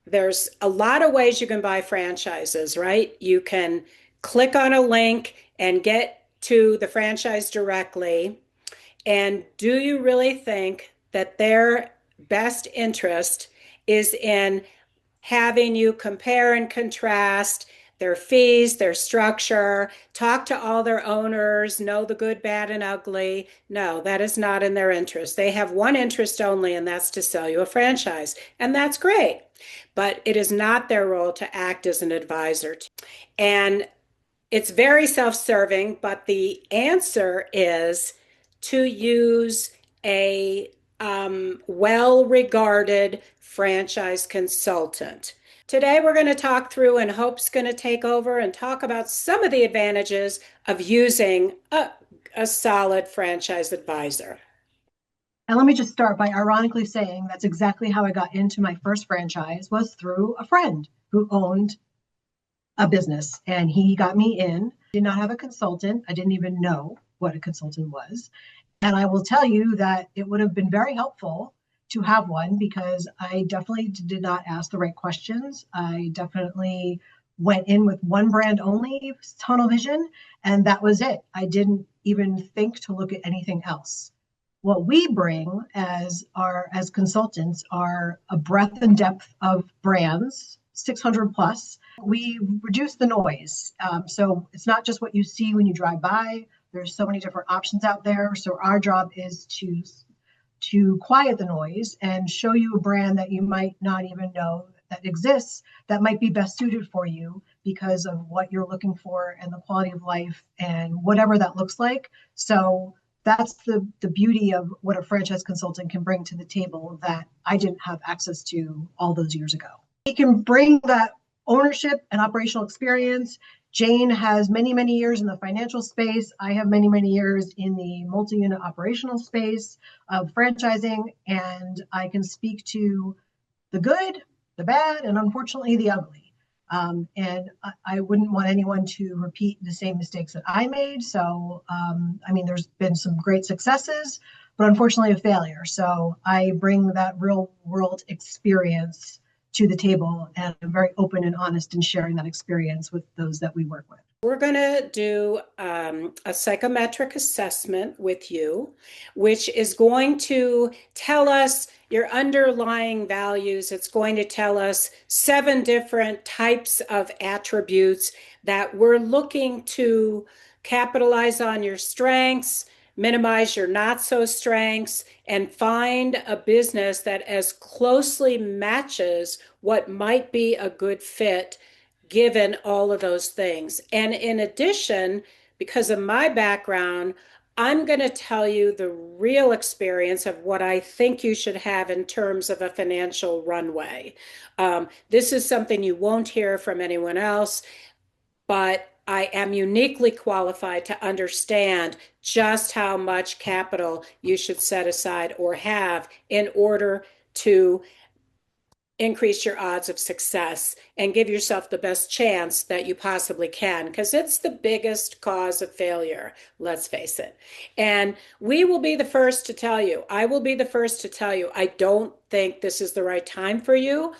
there's a lot of ways you can buy franchises, right? You can click on a link and get to the franchise directly. And do you really think that their best interest is in having you compare and contrast their fees, their structure, talk to all their owners, know the good, bad, and ugly? No, that is not in their interest. They have one interest only, and that's to sell you a franchise. And that's great. But it is not their role to act as an advisor. And it's very self serving, but the answer is to use a well regarded franchise consultant. Today, we're going to talk through, and Hope's going to take over and talk about some of the advantages of using a solid franchise advisor. And let me just start by ironically saying that's exactly how I got into my first franchise was through a friend who owned a business and he got me in. Did not have a consultant. I didn't even know what a consultant was. And I will tell you that it would have been very helpful to have one because I definitely did not ask the right questions. I definitely went in with one brand only, tunnel vision, and that was it. I didn't even think to look at anything else. What we bring as consultants are a breadth and depth of brands, 600 plus. We reduce the noise. So it's not just what you see when you drive by. There's so many different options out there. So our job is to quiet the noise and show you a brand that you might not even know that exists that might be best suited for you because of what you're looking for and the quality of life and whatever that looks like. So that's the beauty of what a franchise consultant can bring to the table that I didn't have access to all those years ago. He can bring that ownership and operational experience. Jane has many, many years in the financial space. I have many, many years in the multi-unit operational space of franchising, and I can speak to the good, the bad, and unfortunately the ugly. And I wouldn't want anyone to repeat the same mistakes that I made. So, I mean, there's been some great successes, but unfortunately a failure. So I bring that real world experience to the table, and I'm very open and honest in sharing that experience with those that we work with. We're going to do a psychometric assessment with you, which is going to tell us your underlying values. It's going to tell us 7 different types of attributes that we're looking to capitalize on your strengths, minimize your not so strengths, and find a business that as closely matches what might be a good fit given all of those things. And in addition, because of my background, I'm going to tell you the real experience of what I think you should have in terms of a financial runway. This is something you won't hear from anyone else, but I am uniquely qualified to understand just how much capital you should set aside or have in order to increase your odds of success and give yourself the best chance that you possibly can, because it's the biggest cause of failure, let's face it. And we will be the first to tell you, I will be the first to tell you, I don't think this is the right time for you.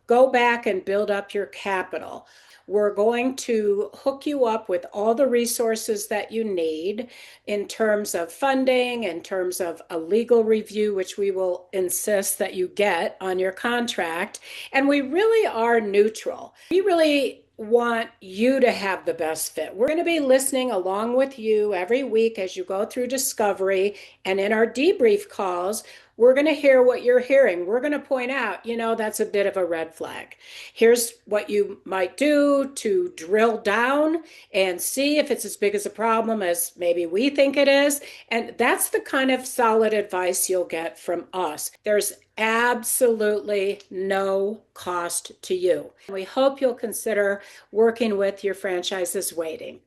Go back and build up your capital. We're going to hook you up with all the resources that you need in terms of funding, in terms of a legal review, which we will insist that you get on your contract. And we really are neutral. We really want you to have the best fit. We're going to be listening along with you every week as you go through discovery. And in our debrief calls, we're going to hear what you're hearing. We're going to point out, that's a bit of a red flag. Here's what you might do to drill down and see if it's as big as a problem as maybe we think it is. And that's the kind of solid advice you'll get from us. There's absolutely no cost to you. We hope you'll consider working with your franchises waiting.